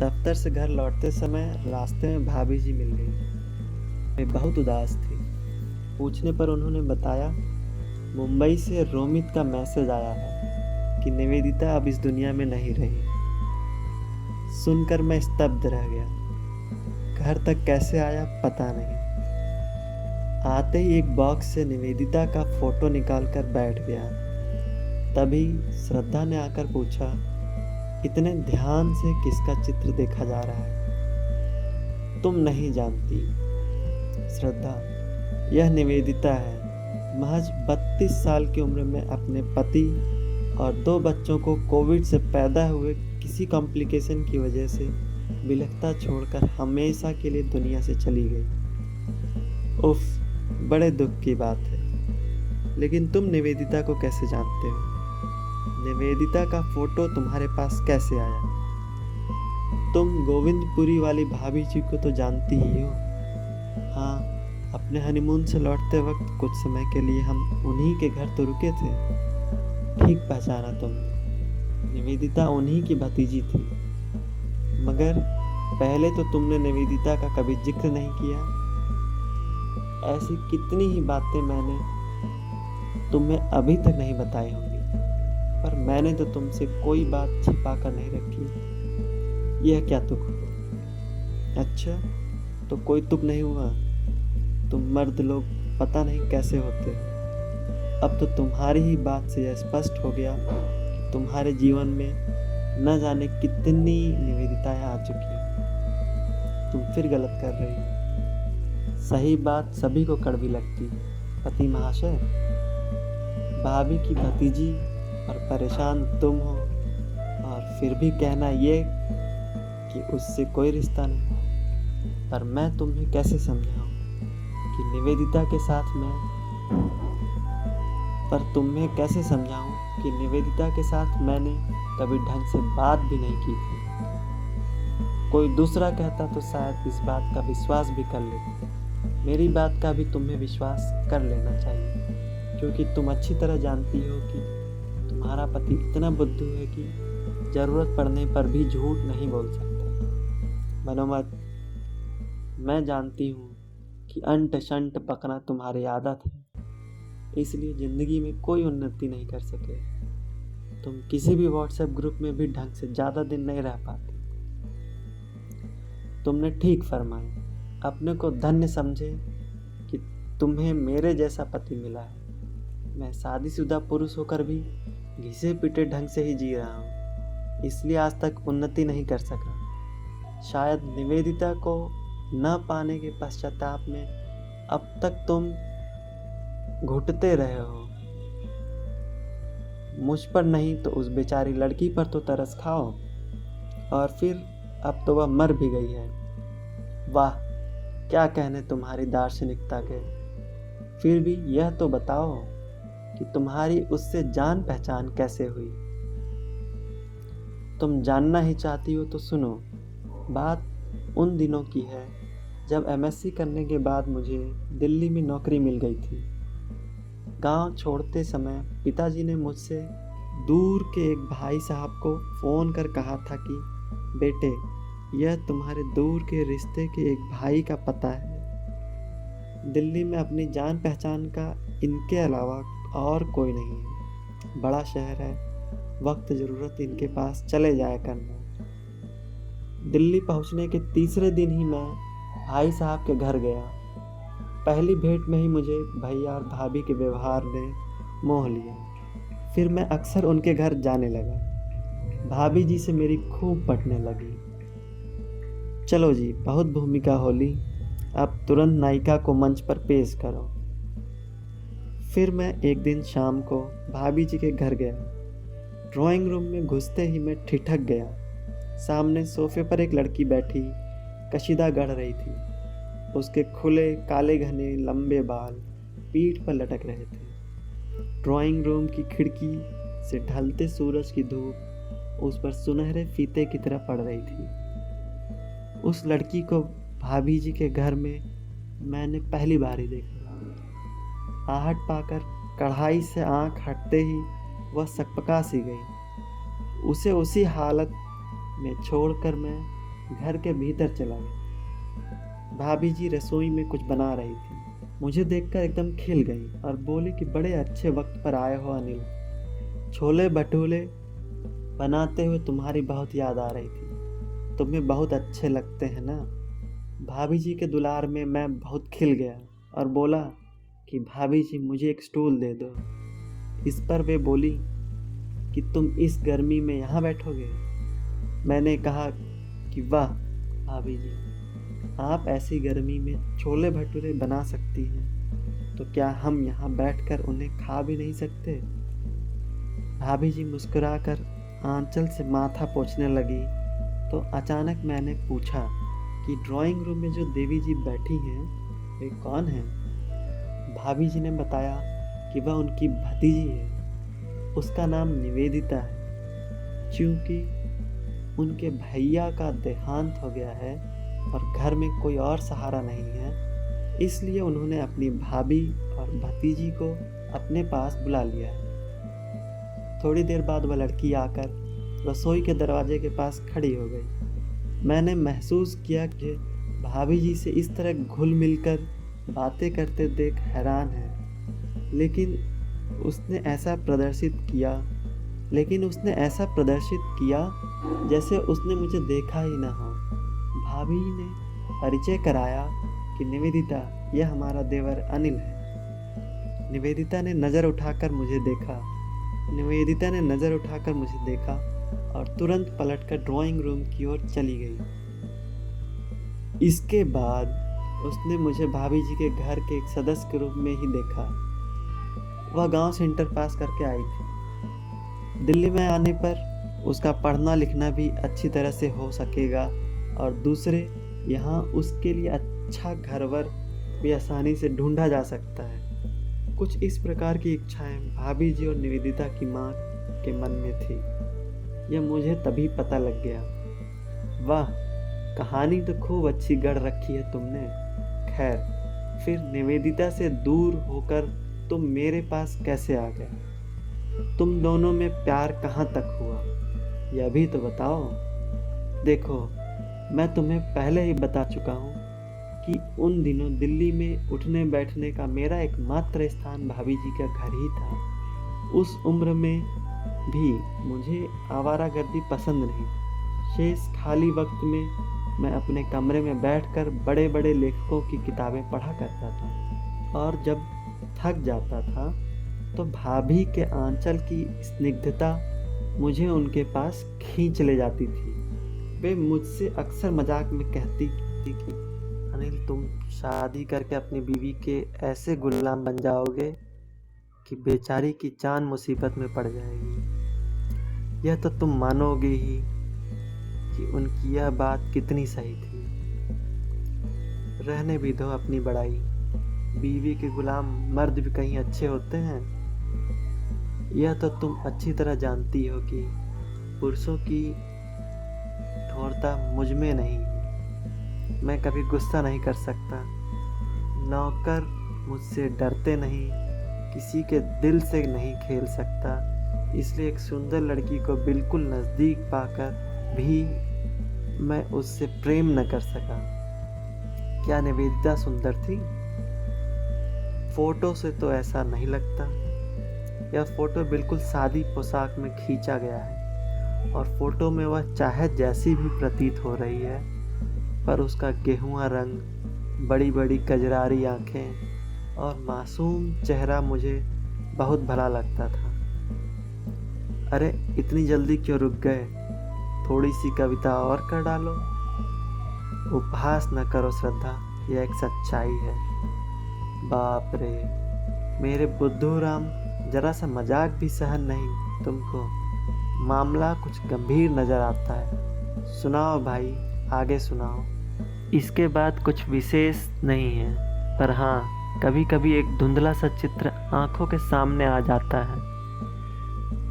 दफ्तर से घर लौटते समय रास्ते में भाभी जी मिल गई। वे बहुत उदास थी। पूछने पर उन्होंने बताया, मुंबई से रोमित का मैसेज आया है कि निवेदिता अब इस दुनिया में नहीं रही। सुनकर मैं स्तब्ध रह गया। घर तक कैसे आया पता नहीं। आते ही एक बॉक्स से निवेदिता का फोटो निकालकर बैठ गया। तभी श्रद्धा ने आकर पूछा, इतने ध्यान से किसका चित्र देखा जा रहा है? तुम नहीं जानती श्रद्धा, यह निवेदिता है। महज 32 साल की उम्र में अपने पति और 2 बच्चों को कोविड से पैदा हुए किसी कॉम्प्लिकेशन की वजह से बिलखता छोड़कर हमेशा के लिए दुनिया से चली गई। उफ, बड़े दुख की बात है। लेकिन तुम निवेदिता को कैसे जानते हो? निवेदिता का फोटो तुम्हारे पास कैसे आया? तुम गोविंदपुरी वाली भाभी जी को तो जानती ही हो। हाँ, अपने हनीमून से लौटते वक्त कुछ समय के लिए हम उन्हीं के घर तो रुके थे। ठीक पहचाना तुमने, निवेदिता उन्हीं की भतीजी थी। मगर पहले तो तुमने निवेदिता का कभी जिक्र नहीं किया। ऐसी कितनी ही बातें मैंने तुम्हें अभी तक नहीं बताई होंगी, पर मैंने तो तुमसे कोई बात छिपा कर नहीं रखी। यह क्या तुक हुआ? अच्छा, तो कोई तुक नहीं हुआ। तुम मर्द लोग पता नहीं कैसे होते हो। अब तो तुम्हारी ही बात से यह स्पष्ट हो गया कि तुम्हारे जीवन में न जाने कितनी निवेदिताएं आ चुकी हैं। तुम फिर गलत कर रही हो। सही बात सभी को कड़वी लगती है। पति महाशय, भाभी की भतीजी और परेशान तुम हो, और फिर भी कहना ये कि उससे कोई रिश्ता नहीं। पर मैं तुम्हें कैसे समझाऊं कि निवेदिता के साथ मैंने कभी ढंग से बात भी नहीं की थी। कोई दूसरा कहता तो शायद इस बात का विश्वास भी कर लेते। मेरी बात का भी तुम्हें विश्वास कर लेना चाहिए, क्योंकि तुम अच्छी तरह जानती हो कि तुम्हारा पति इतना बुद्धू है कि जरूरत पड़ने पर भी झूठ नहीं बोल सकता। मनोमत, मैं जानती हूँ कि अंट शंट पकना तुम्हारी आदत है, इसलिए जिंदगी में कोई उन्नति नहीं कर सके। तुम किसी भी व्हाट्सएप ग्रुप में भी ढंग से ज़्यादा दिन नहीं रह पाती। तुमने ठीक फरमाया। अपने को धन्य समझे कि तुम्हें मेरे जैसा पति मिला है। मैं शादीशुदा पुरुष होकर भी घिसे पिटे ढंग से ही जी रहा हूँ, इसलिए आज तक उन्नति नहीं कर सका। शायद निवेदिता को न पाने के पश्चाताप में अब तक तुम घुटते रहे हो। मुझ पर नहीं तो उस बेचारी लड़की पर तो तरस खाओ। और फिर अब तो वह मर भी गई है। वाह, क्या कहने तुम्हारी दार्शनिकता के। फिर भी यह तो बताओ कि तुम्हारी उससे जान पहचान कैसे हुई? तुम जानना ही चाहती हो तो सुनो। बात उन दिनों की है जब एमएससी करने के बाद मुझे दिल्ली में नौकरी मिल गई थी। गांव छोड़ते समय पिताजी ने मुझसे दूर के एक भाई साहब को फ़ोन कर कहा था कि बेटे, यह तुम्हारे दूर के रिश्ते के एक भाई का पता है। दिल्ली में अपनी जान पहचान का इनके अलावा और कोई नहीं है। बड़ा शहर है, वक्त ज़रूरत इनके पास चले जाया करना। दिल्ली पहुंचने के तीसरे दिन ही मैं भाई साहब के घर गया। पहली भेंट में ही मुझे भैया और भाभी के व्यवहार ने मोह लिया। फिर मैं अक्सर उनके घर जाने लगा। भाभी जी से मेरी खूब पटने लगी। चलो जी, बहुत भूमिका होली, अब तुरंत नायिका को मंच पर पेश करो। फिर मैं एक दिन शाम को भाभी जी के घर गया। ड्राइंग रूम में घुसते ही मैं ठिठक गया। सामने सोफे पर एक लड़की बैठी कशीदा गढ़ रही थी। उसके खुले काले घने लंबे बाल पीठ पर लटक रहे थे। ड्राइंग रूम की खिड़की से ढलते सूरज की धूप उस पर सुनहरे फीते की तरह पड़ रही थी। उस लड़की को भाभी जी के घर में मैंने पहली बार ही देखा। आहट पाकर कढ़ाई से आंख हटते ही वह सकपका सी गई। उसे उसी हालत में छोड़कर मैं घर के भीतर चला गया। भाभी जी रसोई में कुछ बना रही थी। मुझे देखकर एकदम खिल गई और बोली कि बड़े अच्छे वक्त पर आए हो अनिल। छोले भटूरे बनाते हुए तुम्हारी बहुत याद आ रही थी। तुम्हें बहुत अच्छे लगते हैं ना। भाभी जी के दुलार में मैं बहुत खिल गया और बोला कि भाभी जी मुझे एक स्टूल दे दो। इस पर वे बोली कि तुम इस गर्मी में यहाँ बैठोगे। मैंने कहा कि वाह भाभी जी, आप ऐसी गर्मी में छोले भटूरे बना सकती हैं, तो क्या हम यहाँ बैठकर उन्हें खा भी नहीं सकते। भाभी जी मुस्कुराकर आंचल से माथा पोंछने लगी तो अचानक मैंने पूछा कि ड्राइंग रूम में जो देवी जी बैठी हैं वे कौन हैं। भाभी जी ने बताया कि वह उनकी भतीजी है। उसका नाम निवेदिता है। क्योंकि उनके भैया का देहांत हो गया है और घर में कोई और सहारा नहीं है, इसलिए उन्होंने अपनी भाभी और भतीजी को अपने पास बुला लिया है। थोड़ी देर बाद वह लड़की आकर रसोई के दरवाजे के पास खड़ी हो गई। मैंने महसूस किया कि भाभी जी से इस तरह घुल मिलकर बातें करते देख हैरान है, लेकिन उसने ऐसा प्रदर्शित किया जैसे उसने मुझे देखा ही ना हो। भाभी ने परिचय कराया कि निवेदिता, यह हमारा देवर अनिल है। निवेदिता ने नज़र उठाकर मुझे देखा और तुरंत पलटकर ड्राइंग रूम की ओर चली गई। इसके बाद उसने मुझे भाभी जी के घर के एक सदस्य के रूप में ही देखा। वह गांव से इंटर पास करके आई थी। दिल्ली में आने पर उसका पढ़ना लिखना भी अच्छी तरह से हो सकेगा और दूसरे यहाँ उसके लिए अच्छा घरवर भी आसानी से ढूंढा जा सकता है। कुछ इस प्रकार की इच्छाएं भाभी जी और निवेदिता की माँ के मन में थी। यह मुझे तभी पता लग गया। वाह, कहानी तो खूब अच्छी गढ़ रखी है तुमने। खैर, फिर निवेदिता से दूर होकर तुम मेरे पास कैसे आ गए? तुम दोनों में प्यार कहाँ तक हुआ, यह भी तो बताओ। देखो, मैं तुम्हें पहले ही बता चुका हूँ कि उन दिनों दिल्ली में उठने बैठने का मेरा एकमात्र स्थान भाभी जी का घर ही था। उस उम्र में भी मुझे आवारागर्दी पसंद नहीं। शेष खाली वक्त में मैं अपने कमरे में बैठकर बड़े बड़े लेखकों की किताबें पढ़ा करता था और जब थक जाता था तो भाभी के आंचल की स्निग्धता मुझे उनके पास खींच ले जाती थी। वे मुझसे अक्सर मजाक में कहती थी कि अनिल, तुम शादी करके अपनी बीवी के ऐसे गुलाम बन जाओगे कि बेचारी की जान मुसीबत में पड़ जाएगी। यह तो तुम मानोगे ही कि उनकी यह बात कितनी सही थी। रहने भी दो अपनी बड़ाई। बीवी के गुलाम मर्द भी कहीं अच्छे होते हैं। यह तो तुम अच्छी तरह जानती हो कि पुरुषों की कठोरता मुझ में नहीं। मैं कभी गुस्सा नहीं कर सकता। नौकर मुझसे डरते नहीं, किसी के दिल से नहीं खेल सकता। इसलिए एक सुंदर लड़की को बिल्कुल नज़दीक पाकर भी मैं उससे प्रेम न कर सका। क्या निवेदिता सुंदर थी? फोटो से तो ऐसा नहीं लगता। यह फोटो बिल्कुल सादी पोशाक में खींचा गया है और फोटो में वह चाहे जैसी भी प्रतीत हो रही है, पर उसका गेहुआ रंग, बड़ी बड़ी कजरारी आंखें और मासूम चेहरा मुझे बहुत भला लगता था। अरे, इतनी जल्दी क्यों रुक गए? थोड़ी सी कविता और कर डालो। उपहास न करो श्रद्धा, यह एक सच्चाई है। बाप रे, मेरे बुद्धू राम, जरा सा मजाक भी सहन नहीं तुमको? मामला कुछ गंभीर नजर आता है। सुनाओ भाई, आगे सुनाओ। इसके बाद कुछ विशेष नहीं है, पर हाँ, कभी कभी एक धुंधला सा चित्र आंखों के सामने आ जाता है,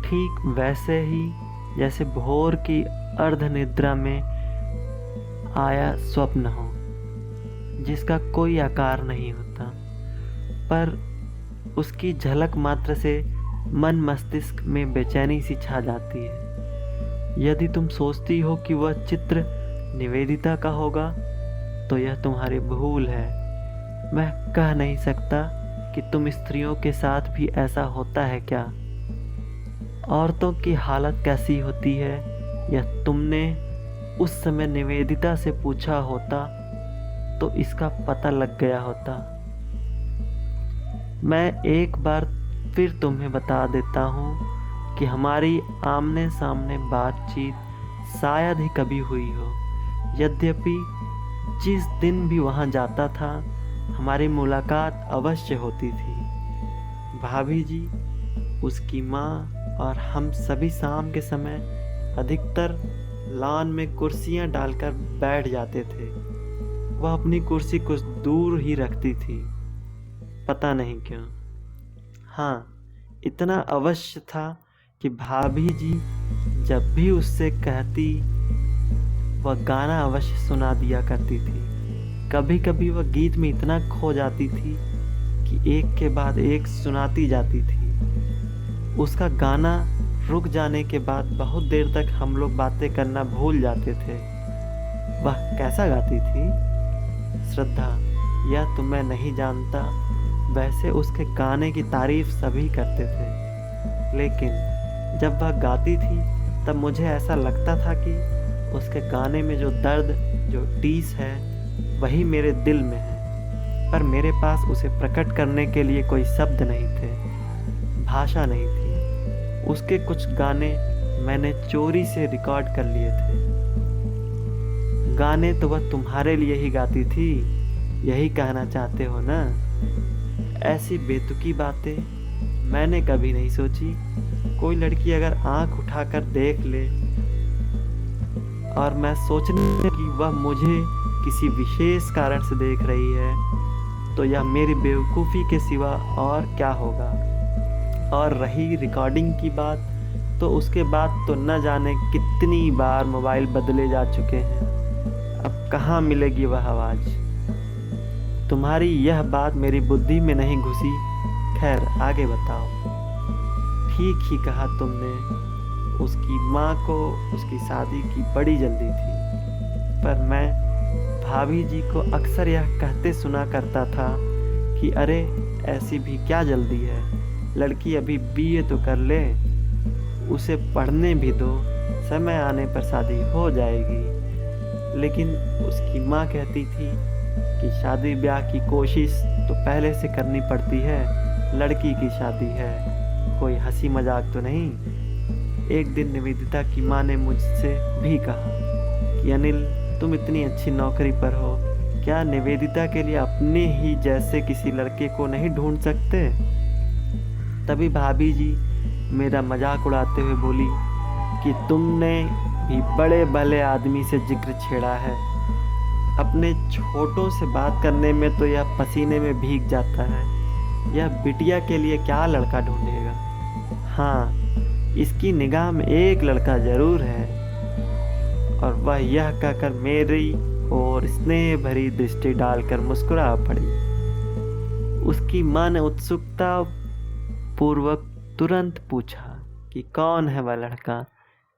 ठीक वैसे ही जैसे भोर की अर्ध निद्रा में आया स्वप्न हो, जिसका कोई आकार नहीं होता, पर उसकी झलक मात्र से मन मस्तिष्क में बेचैनी सी छा जाती है। यदि तुम सोचती हो कि वह चित्र निवेदिता का होगा तो यह तुम्हारी भूल है। मैं कह नहीं सकता कि तुम स्त्रियों के साथ भी ऐसा होता है क्या। औरतों की हालत कैसी होती है यह तुमने उस समय निवेदिता से पूछा होता तो इसका पता लग गया होता। मैं एक बार फिर तुम्हें बता देता हूँ कि हमारी आमने सामने बातचीत शायद ही कभी हुई हो। यद्यपि जिस दिन भी वहाँ जाता था हमारी मुलाकात अवश्य होती थी। भाभी जी, उसकी माँ और हम सभी शाम के समय अधिकतर लॉन में कुर्सियाँ डालकर बैठ जाते थे। वह अपनी कुर्सी कुछ दूर ही रखती थी, पता नहीं क्यों। हाँ, इतना अवश्य था कि भाभी जी जब भी उससे कहती वह गाना अवश्य सुना दिया करती थी। कभी कभी वह गीत में इतना खो जाती थी कि एक के बाद एक सुनाती जाती थी। उसका गाना रुक जाने के बाद बहुत देर तक हम लोग बातें करना भूल जाते थे। वह कैसा गाती थी श्रद्धा, यह तो मैं नहीं जानता। वैसे उसके गाने की तारीफ सभी करते थे, लेकिन जब वह गाती थी तब मुझे ऐसा लगता था कि उसके गाने में जो दर्द, जो टीस है, वही मेरे दिल में है। पर मेरे पास उसे प्रकट करने के लिए कोई शब्द नहीं थे, भाषा नहीं थी। उसके कुछ गाने मैंने चोरी से रिकॉर्ड कर लिए थे। गाने तो वह तुम्हारे लिए ही गाती थी, यही कहना चाहते हो ना। ऐसी बेतुकी बातें मैंने कभी नहीं सोची। कोई लड़की अगर आंख उठाकर देख ले और मैं सोचने कि वह मुझे किसी विशेष कारण से देख रही है तो यह मेरी बेवकूफ़ी के सिवा और क्या होगा। और रही रिकॉर्डिंग की बात, तो उसके बाद तो न जाने कितनी बार मोबाइल बदले जा चुके हैं। अब कहाँ मिलेगी वह आवाज़। तुम्हारी यह बात मेरी बुद्धि में नहीं घुसी। खैर, आगे बताओ। ठीक ही कहा तुमने, उसकी माँ को उसकी शादी की बड़ी जल्दी थी। पर मैं भाभी जी को अक्सर यह कहते सुना करता था कि अरे ऐसी भी क्या जल्दी है, लड़की अभी बीए तो कर ले, उसे पढ़ने भी दो, समय आने पर शादी हो जाएगी। लेकिन उसकी माँ कहती थी कि शादी ब्याह की कोशिश तो पहले से करनी पड़ती है, लड़की की शादी है, कोई हंसी मजाक तो नहीं। एक दिन निवेदिता की माँ ने मुझसे भी कहा कि अनिल, तुम इतनी अच्छी नौकरी पर हो, क्या निवेदिता के लिए अपने ही जैसे किसी लड़के को नहीं ढूंढ सकते। तभी भाभी जी मेरा मजाक उड़ाते हुए बोली कि तुमने भी बड़े भले आदमी से जिक्र छेड़ा है। अपने छोटों से बात करने में तो यह पसीने में भीग जाता है, यह बिटिया के लिए क्या लड़का ढूंढेगा। हाँ, इसकी निगाह में एक लड़का जरूर है। और वह यह कहकर मेरी ओर स्नेह भरी दृष्टि डालकर मुस्कुरा पड़ी। उसकी माँ ने उत्सुकता पूर्वक तुरंत पूछा कि कौन है वह लड़का,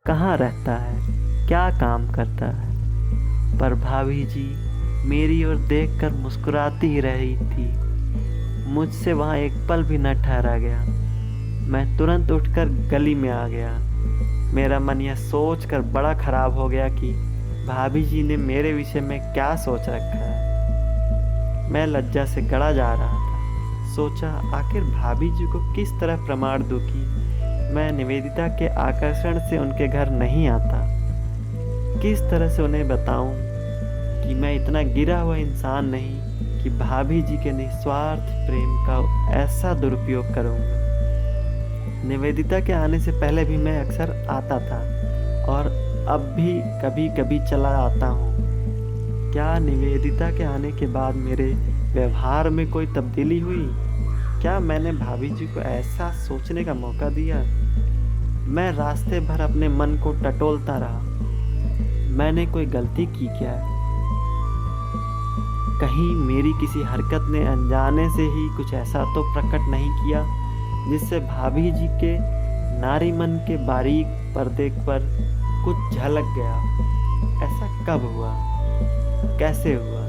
कहाँ रहता है, क्या काम करता है। पर भाभी जी मेरी ओर देखकर मुस्कुराती ही रही थी। मुझसे वहाँ एक पल भी न ठहरा गया। मैं तुरंत उठकर गली में आ गया। मेरा मन यह सोचकर बड़ा खराब हो गया कि भाभी जी ने मेरे विषय में क्या सोच रखा है। मैं लज्जा से गड़ा जा रहा था। सोचा आखिर भाभी जी को किस तरह प्रमाण दूं कि मैं निवेदिता के आकर्षण से उनके घर नहीं आता। किस तरह से उन्हें बताऊं कि मैं इतना गिरा हुआ इंसान नहीं कि भाभी जी के निस्वार्थ प्रेम का ऐसा दुरुपयोग करूंगा। निवेदिता के आने से पहले भी मैं अक्सर आता था और अब भी कभी कभी चला आता हूँ। क्या निवेदिता के आने के बाद मेरे व्यवहार में कोई तब्दीली हुई? क्या मैंने भाभी जी को ऐसा सोचने का मौका दिया? मैं रास्ते भर अपने मन को टटोलता रहा। मैंने कोई गलती की क्या? कहीं मेरी किसी हरकत ने अनजाने से ही कुछ ऐसा तो प्रकट नहीं किया जिससे भाभी जी के नारी मन के बारीक पर्दे पर कुछ झलक गया? ऐसा कब हुआ, कैसे हुआ,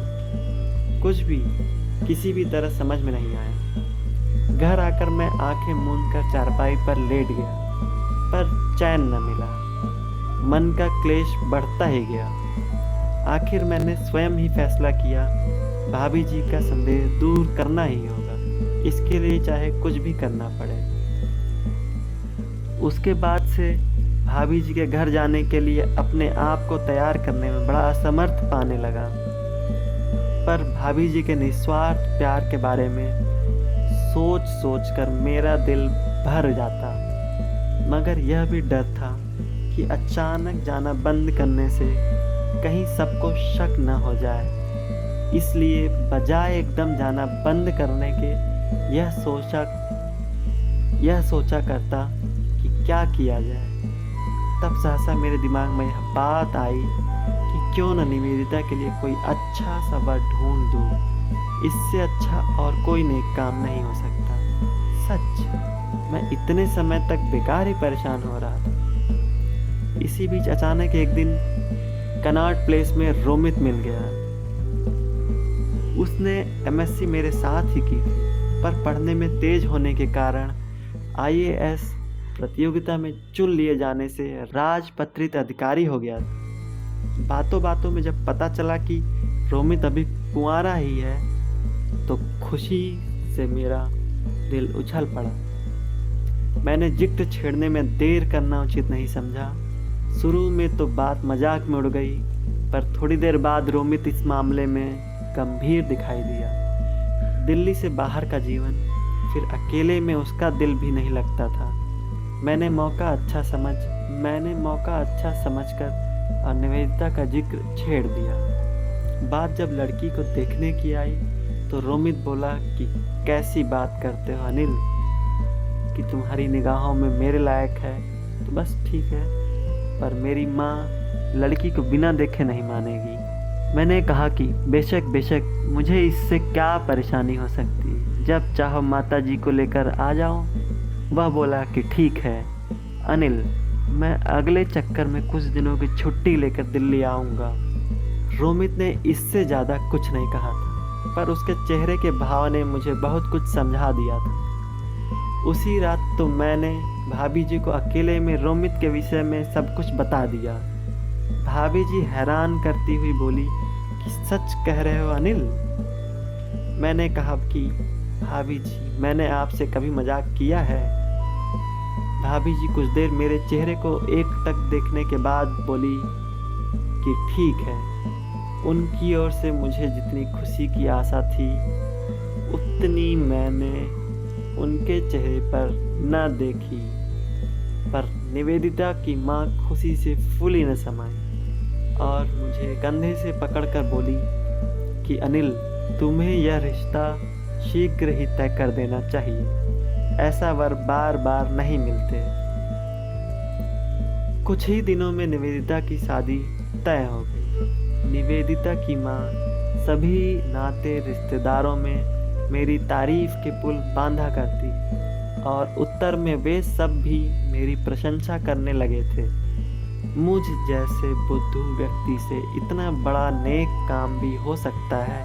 कुछ भी किसी भी तरह समझ में नहीं आया। घर आकर मैं आंखें मूंद कर चारपाई पर लेट गया, पर चैन न मिला। मन का क्लेश बढ़ता ही गया। आखिर मैंने स्वयं ही फैसला किया, भाभी जी का संदेह दूर करना ही होगा, इसके लिए चाहे कुछ भी करना पड़े। उसके बाद से भाभी जी के घर जाने के लिए अपने आप को तैयार करने में बड़ा असमर्थ पाने लगा। पर भाभी जी के निस्वार्थ प्यार के बारे में सोच सोच कर मेरा दिल भर जाता, मगर यह भी डर था कि अचानक जाना बंद करने से कहीं सबको शक न हो जाए। इसलिए बजाय एकदम जाना बंद करने के यह सोचा करता कि क्या किया जाए। तब सहसा मेरे दिमाग में यह बात आई कि क्यों न निवेदिता के लिए कोई अच्छा सा वर ढूंढ दूं। इससे अच्छा और कोई नेक काम नहीं हो सकता। सच मैं इतने समय तक बेकार ही परेशान हो रहा था। इसी बीच अचानक एक दिन कनॉट प्लेस में रोमित मिल गया। उसने एमएससी मेरे साथ ही की थी, पर पढ़ने में तेज होने के कारण आईएएस प्रतियोगिता में चुन लिए जाने से राजपत्रित अधिकारी हो गया था। बातों बातों में जब पता चला कि रोमित अभी कुंवारा ही है, तो खुशी से मेरा दिल उछल पड़ा। मैंने जिक्र छेड़ने में देर करना उचित नहीं समझा। शुरू में तो बात मजाक में उड़ गई, पर थोड़ी देर बाद रोमित इस मामले में गंभीर दिखाई दिया। दिल्ली से बाहर का जीवन, फिर अकेले में उसका दिल भी नहीं लगता था। मैंने मौका अच्छा समझकर और निवेदिता का जिक्र छेड़ दिया। बात जब लड़की को देखने की आई तो रोमित बोला कि कैसी बात करते हो अनिल, कि तुम्हारी निगाहों में मेरे लायक है तो बस ठीक है, पर मेरी माँ लड़की को बिना देखे नहीं मानेगी। मैंने कहा कि बेशक मुझे इससे क्या परेशानी हो सकती है, जब चाहो माता जी को लेकर आ जाओ। वह बोला कि ठीक है अनिल, मैं अगले चक्कर में कुछ दिनों की छुट्टी लेकर दिल्ली आऊँगा। रोमित ने इससे ज़्यादा कुछ नहीं कहा था, पर उसके चेहरे के भाव ने मुझे बहुत कुछ समझा दिया था। उसी रात तो मैंने भाभी जी को अकेले में रोमित के विषय में सब कुछ बता दिया। भाभी जी हैरान करती हुई बोली कि सच कह रहे हो अनिल? मैंने कहा कि भाभी जी, मैंने आपसे कभी मजाक किया है? भाभी जी कुछ देर मेरे चेहरे को एकटक देखने के बाद बोली कि ठीक है। उनकी ओर से मुझे जितनी खुशी की आशा थी, उतनी मैंने उनके चेहरे पर न देखी। पर निवेदिता की माँ खुशी से फूली न समाई और मुझे कंधे से पकड़कर बोली कि अनिल, तुम्हें यह रिश्ता शीघ्र ही तय कर देना चाहिए। ऐसा वर बार बार नहीं मिलते। कुछ ही दिनों में निवेदिता की शादी तय हो गई। निवेदिता की माँ सभी नाते रिश्तेदारों में मेरी तारीफ के पुल बांधा करती और उत्तर में वे सब भी मेरी प्रशंसा करने लगे थे। मुझ जैसे बुद्धू व्यक्ति से इतना बड़ा नेक काम भी हो सकता है,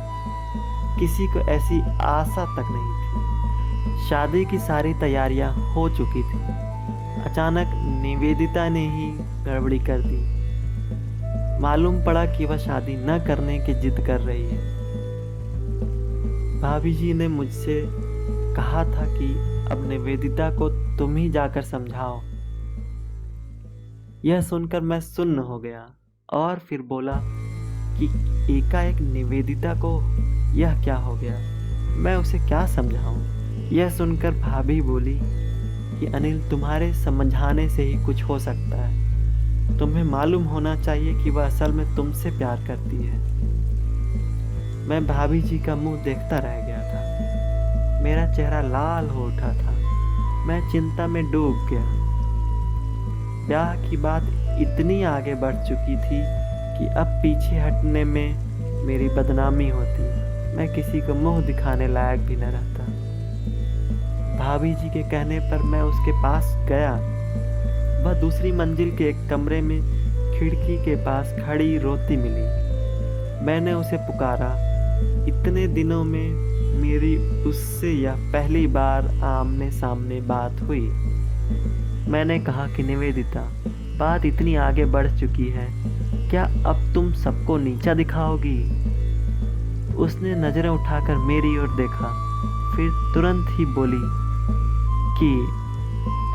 किसी को ऐसी आशा तक नहीं थी। शादी की सारी तैयारियां हो चुकी थी। अचानक निवेदिता ने ही गड़बड़ी कर दी। मालूम पड़ा कि वह शादी न करने की जिद कर रही है। भाभी जी ने मुझसे कहा था कि अब निवेदिता को तुम ही जाकर समझाओ। यह सुनकर मैं सुन्न हो गया और फिर बोला कि एकाएक निवेदिता को यह क्या हो गया, मैं उसे क्या समझाऊं। यह सुनकर भाभी बोली कि अनिल, तुम्हारे समझाने से ही कुछ हो सकता है। तुम्हें मालूम होना चाहिए कि वह असल में तुमसे प्यार करती है। मैं भाभी जी का मुंह देखता रह गया था। मेरा चेहरा लाल हो उठा था। मैं चिंता में डूब गया। ब्याह की बात इतनी आगे बढ़ चुकी थी कि अब पीछे हटने में मेरी बदनामी होती। मैं किसी को मुंह दिखाने लायक भी न रहता। भाभी जी के कहने पर मैं उसके पास गया। वह दूसरी मंजिल के एक कमरे में खिड़की के पास खड़ी रोती मिली। मैंने उसे पुकारा। इतने दिनों में मेरी उससे यह पहली बार आमने सामने बात हुई। मैंने कहा कि निवेदिता, बात इतनी आगे बढ़ चुकी है, क्या अब तुम सबको नीचा दिखाओगी? उसने नजरें उठाकर मेरी ओर देखा, फिर तुरंत ही बोली कि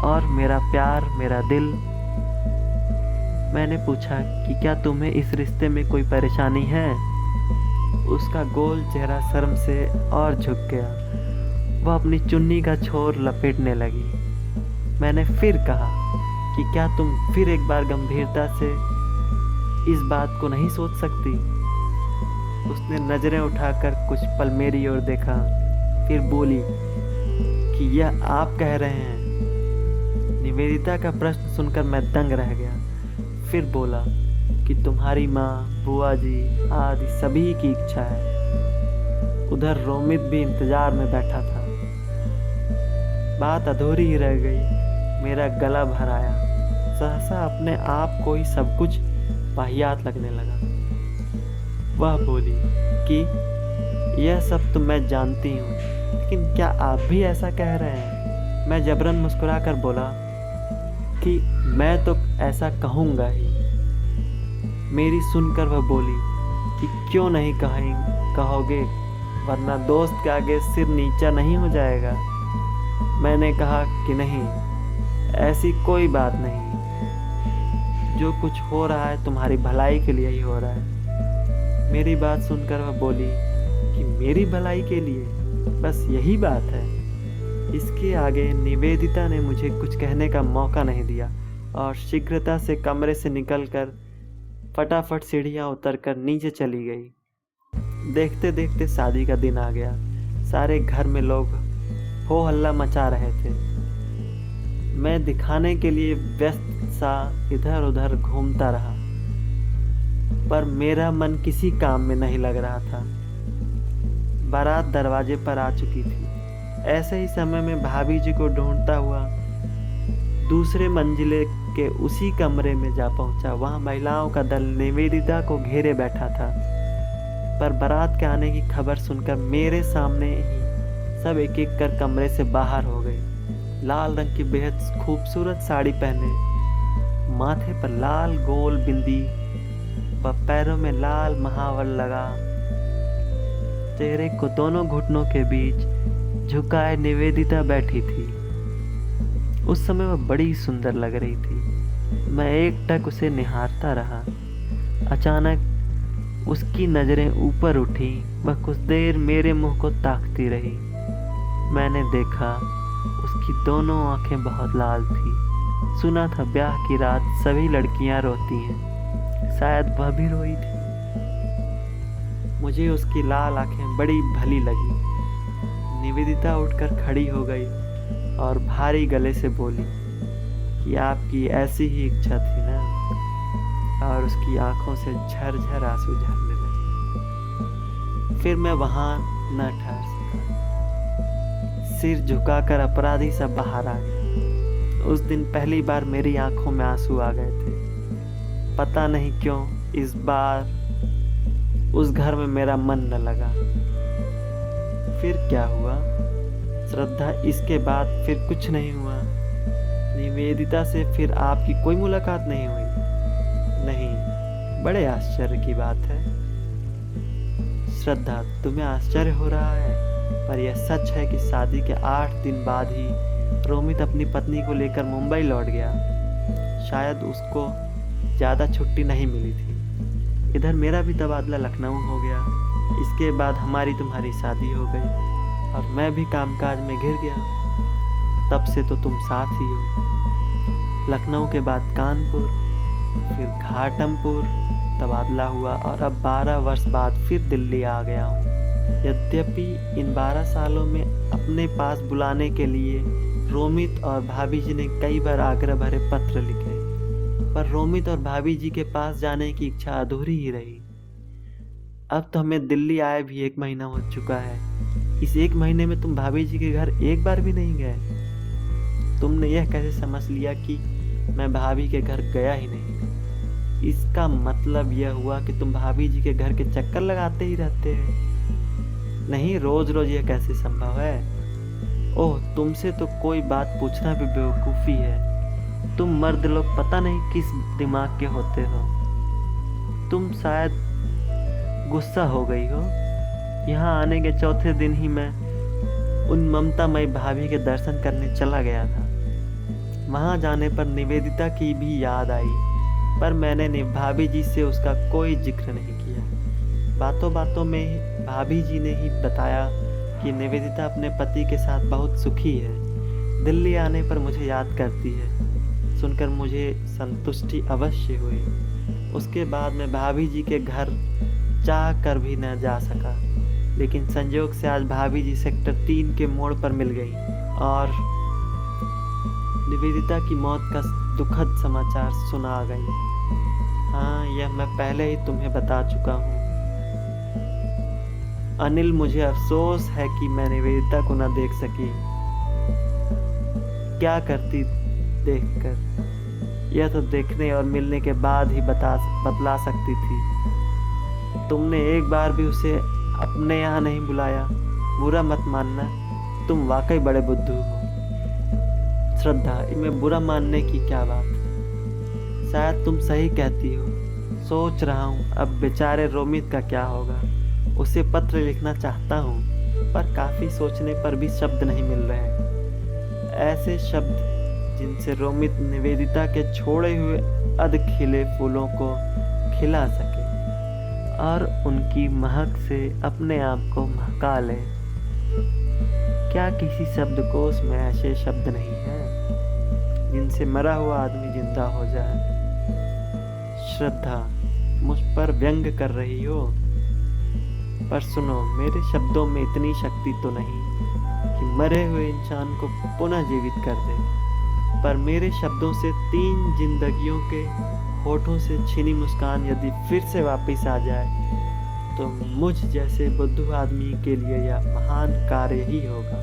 और मेरा प्यार, मेरा दिल। मैंने पूछा कि क्या तुम्हें इस रिश्ते में कोई परेशानी है? उसका गोल चेहरा शर्म से और झुक गया। वह अपनी चुन्नी का छोर लपेटने लगी। मैंने फिर कहा कि क्या तुम फिर एक बार गंभीरता से इस बात को नहीं सोच सकती? उसने नजरें उठाकर कुछ पल मेरी ओर देखा, फिर बोली कि यह आप कह रहे हैं? निवेदिता का प्रश्न सुनकर मैं दंग रह गया। फिर बोला कि तुम्हारी माँ, बुआ जी आदि सभी की इच्छा है। उधर रोमित भी इंतजार में बैठा था। बात अधूरी ही रह गई। मेरा गला भर आया। सहसा अपने आप को ही सब कुछ वाहियात लगने लगा। वह बोली कि यह सब तो मैं जानती हूँ, लेकिन क्या आप भी ऐसा कह रहे हैं? मैं जबरन मुस्कुराकर बोला कि मैं तो ऐसा कहूँगा ही। मेरी सुनकर वह बोली कि क्यों नहीं कहोगे, वरना दोस्त के आगे सिर नीचा नहीं हो जाएगा। मैंने कहा कि नहीं, ऐसी कोई बात नहीं। जो कुछ हो रहा है तुम्हारी भलाई के लिए ही हो रहा है। मेरी बात सुनकर वह बोली कि मेरी भलाई के लिए? बस यही बात है। इसके आगे निवेदिता ने मुझे कुछ कहने का मौका नहीं दिया और शीघ्रता से कमरे से निकलकर फटाफट सीढ़ियाँ उतरकर नीचे चली गई। देखते देखते शादी का दिन आ गया। सारे घर में लोग हो हल्ला मचा रहे थे। मैं दिखाने के लिए व्यस्त सा इधर उधर घूमता रहा, पर मेरा मन किसी काम में नहीं लग रहा था। बारात दरवाजे पर आ चुकी थी। ऐसे ही समय में भाभी जी को ढूंढता हुआ दूसरे मंजिले के उसी कमरे में जा पहुंचा। वहां महिलाओं का दल निवेदिता को घेरे बैठा था, पर बारात के आने की खबर सुनकर मेरे सामने ही सब एक एक कर कमरे से बाहर हो गए। लाल रंग की बेहद खूबसूरत साड़ी पहने, माथे पर लाल गोल बिंदी व पैरों में लाल महावर लगा, चेहरे को दोनों घुटनों के बीच झुकाए निवेदिता बैठी थी। उस समय वह बड़ी सुंदर लग रही थी। मैं एकटक उसे निहारता रहा। अचानक उसकी नजरें ऊपर उठी। वह कुछ देर मेरे मुंह को ताकती रही। मैंने देखा उसकी दोनों आंखें बहुत लाल थी। सुना था ब्याह की रात सभी लड़कियां रोती हैं, शायद वह भी रोई थी। मुझे उसकी लाल आंखें बड़ी भली लगी। निवेदिता उठकर खड़ी हो गई और भारी गले से बोली कि आपकी ऐसी ही इच्छा थी ना, और उसकी आंखों से झरझर आंसू झरने लगे। फिर मैं वहां न ठहर सका। सिर झुकाकर अपराधी सा बाहर आ गया। उस दिन पहली बार मेरी आंखों में आंसू आ गए थे। पता नहीं क्यों इस बार उस घर में मेरा मन न लगा। फिर क्या हुआ श्रद्धा? इसके बाद फिर कुछ नहीं हुआ। निवेदिता से फिर आपकी कोई मुलाकात नहीं हुई? नहीं। बड़े आश्चर्य की बात है श्रद्धा, तुम्हें आश्चर्य हो रहा है, पर यह सच है कि शादी के 8 दिन बाद ही रोमित अपनी पत्नी को लेकर मुंबई लौट गया। शायद उसको ज़्यादा छुट्टी नहीं मिली थी। इधर मेरा भी तबादला लखनऊ हो गया। इसके बाद हमारी तुम्हारी शादी हो गई और मैं भी कामकाज में घिर गया। तब से तो तुम साथ ही हो। लखनऊ के बाद कानपुर, फिर घाटमपुर तबादला हुआ और अब 12 वर्ष बाद फिर दिल्ली आ गया हूँ। यद्यपि इन 12 सालों में अपने पास बुलाने के लिए रोमित और भाभी जी ने कई बार आग्रह भरे पत्र लिखे, पर रोमित और भाभी जी के पास जाने की इच्छा अधूरी ही रही। अब तो हमें दिल्ली आए भी 1 महीना हो चुका है। इस 1 महीने में तुम भाभी जी के घर एक बार भी नहीं गए। तुमने यह कैसे समझ लिया कि मैं भाभी के घर गया ही नहीं? इसका मतलब यह हुआ कि तुम भाभी जी के घर के चक्कर लगाते ही रहते हैं। नहीं, रोज रोज यह कैसे संभव है? ओह, तुमसे तो कोई बात पूछना भी बेवकूफ़ी है। तुम मर्द लोग पता नहीं किस दिमाग के होते हो। तुम शायद गुस्सा हो गई हो। यहाँ आने के चौथे दिन ही मैं उन ममतामयी भाभी के दर्शन करने चला गया था। वहाँ जाने पर निवेदिता की भी याद आई, पर मैंने भाभी जी से उसका कोई जिक्र नहीं किया। बातों बातों में भाभी जी ने ही बताया कि निवेदिता अपने पति के साथ बहुत सुखी है। दिल्ली आने पर मुझे याद करती है। सुनकर मुझे संतुष्टि अवश्य हुई। उसके बाद मैं भाभी जी के घर चाह कर भी न जा सका, लेकिन संयोग से आज भाभी जी सेक्टर 3 के मोड़ पर मिल गई और निवेदिता की मौत का दुखद समाचार सुना गई। हाँ, यह मैं पहले ही तुम्हें बता चुका हूँ। अनिल, मुझे अफसोस है कि मैं निवेदिता को न देख सकी। क्या करती देखकर? यह तो देखने और मिलने के बाद ही बतला सकती थी। तुमने एक बार भी उसे अपने यहाँ नहीं बुलाया। बुरा मत मानना, तुम वाकई बड़े बुद्धू हो। श्रद्धा, इनमें बुरा मानने की क्या बात? शायद तुम सही कहती हो। सोच रहा हूँ अब बेचारे रोमित का क्या होगा। उसे पत्र लिखना चाहता हूँ, पर काफ़ी सोचने पर भी शब्द नहीं मिल रहे। ऐसे शब्द जिनसे रोमित निवेदिता के छोड़े हुए अध खिले फूलों को खिला सके और उनकी महक से अपने आप को महका ले। क्या किसी शब्दकोश में ऐसे शब्द नहीं हैं जिनसे मरा हुआ आदमी जिंदा हो जाए? श्रद्धा, मुझ पर व्यंग कर रही हो, पर सुनो, मेरे शब्दों में इतनी शक्ति तो नहीं कि मरे हुए इंसान को पुनः जीवित कर दे, पर मेरे शब्दों से 3 जिंदगियों के होठों से छीनी मुस्कान यदि फिर से वापस आ जाए तो मुझ जैसे बुद्धू आदमी के लिए यह महान कार्य ही होगा।